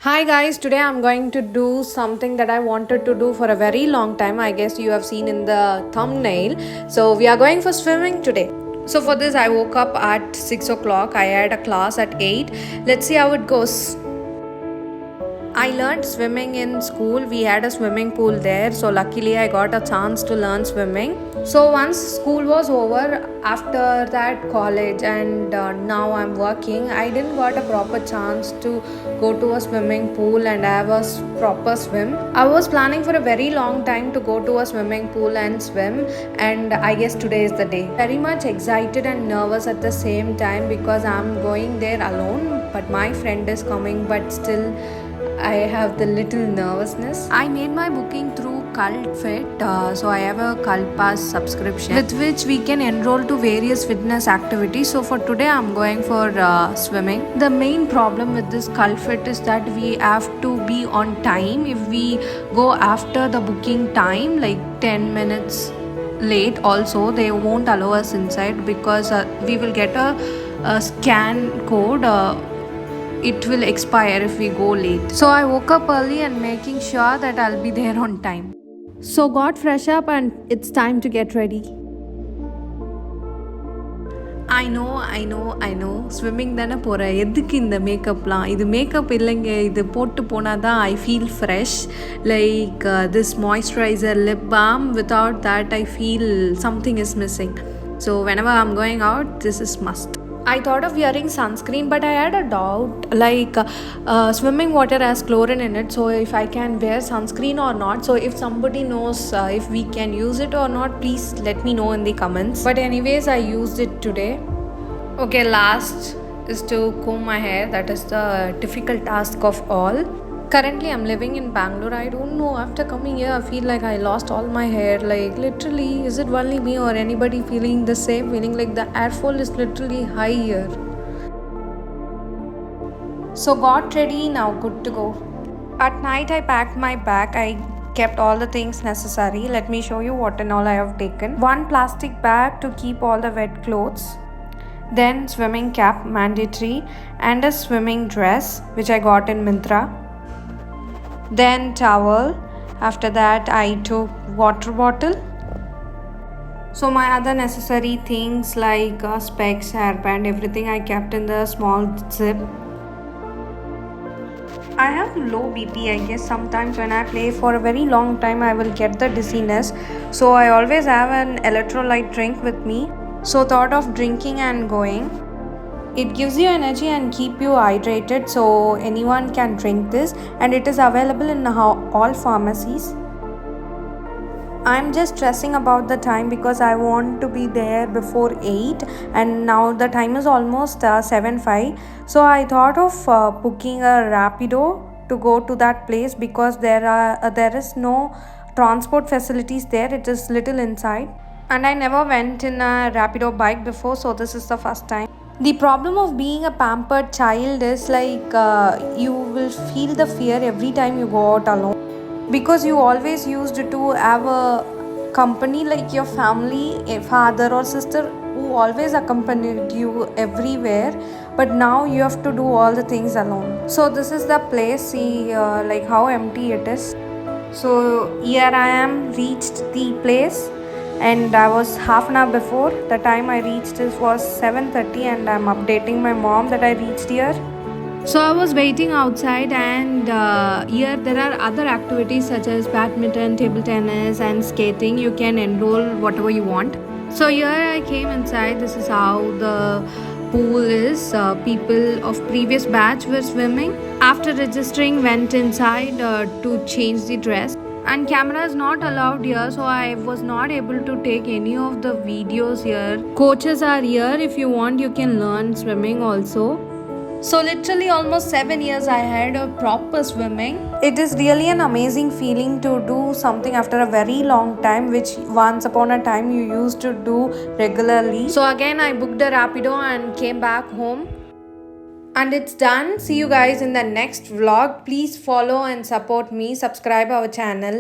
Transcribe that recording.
Hi guys, today I'm going to do something that I wanted to do for a very long time. I guess you have seen in the thumbnail. So, we are going for swimming today. So, for this, I woke up at 6 o'clock. I had a class at 8. Let's see how it goes. I learned swimming in school. We had a swimming pool there, so luckily I got a chance to learn swimming. So once school was over, after that college and now I'm working, I didn't got a proper chance to go to a swimming pool and have a proper swim. I was planning for a very long time to go to a swimming pool and swim, and I guess today is the day. Very much excited and nervous at the same time because I'm going there alone, but my friend is coming, but still I have the little nervousness. I made my booking through Cult Fit, so I have a Cult Pass subscription with which we can enroll to various fitness activities. So for today, I'm going for swimming. The main problem with this Cult Fit is that we have to be on time. If we go after the booking time, like 10 minutes late, also they won't allow us inside because we will get a scan code. It will expire if we go late. So I woke up early and making sure that I'll be there on time. So got fresh up and it's time to get ready. I know swimming தானே போகிறேன், எதுக்கு இந்த மேக்கப்லாம்? இது makeup இல்லைங்க, இது போட்டு போனால் தான் I feel fresh. Like this moisturiser lip balm, without that I feel something is missing. So whenever I'm going out, this is must. I thought of wearing sunscreen, but I had a doubt. Like swimming water has chlorine in it, so if I can wear sunscreen or not. So if somebody knows if we can use it or not, please let me know in the comments. But anyways, I used it today. Okay, last is to comb my hair. That is the difficult task of all. Currently, I'm living in Bangalore. I don't know. After coming here, I feel like I lost all my hair. Like literally, is it only me or anybody feeling the same feeling? Like the hair fall is literally high here. So got ready, now good to go. At night, I packed my bag. I kept all the things necessary. Let me show you what and all I have taken. One plastic bag to keep all the wet clothes. Then swimming cap mandatory and a swimming dress which I got in Myntra. Then towel. After that I took water bottle. So my other necessary things like specs, hairband, everything I kept in the small zip. I have low BP. I guess sometimes when I play for a very long time I will get the dizziness. So I always have an electrolyte drink with me. So thought of drinking and going. It gives you energy and keep you hydrated, so anyone can drink this, and it is available in all pharmacies. I'm just stressing about the time because I want to be there before 8, and now the time is almost 7:05. So I thought of booking a Rapido to go to that place because there is no transport facilities there. It is little inside, and I never went in a Rapido bike before, so this is the first time. The problem of being a pampered child is like you will feel the fear every time you go out alone because you always used to have a company like your family, a father or sister who always accompanied you everywhere, but now you have to do all the things alone. So this is the place. See like how empty it is. So here I am, reached the place, and I was half an hour before. The time I reached was 7:30, and I'm updating my mom that I reached here. So I was waiting outside, and here there are other activities such as badminton, table tennis and skating. You can enroll whatever you want. So here I came inside. This is how the pool is. People of previous batch were swimming. After registering, went inside to change the dress. And camera is not allowed here, so I was not able to take any of the videos here. Coaches are here. If you want, you can learn swimming also. So literally almost 7 years I had a proper swimming. It is really an amazing feeling to do something after a very long time, which once upon a time you used to do regularly. So again I booked a Rapido and came back home. And it's done. See you guys in the next vlog. Please follow and support me. Subscribe our channel.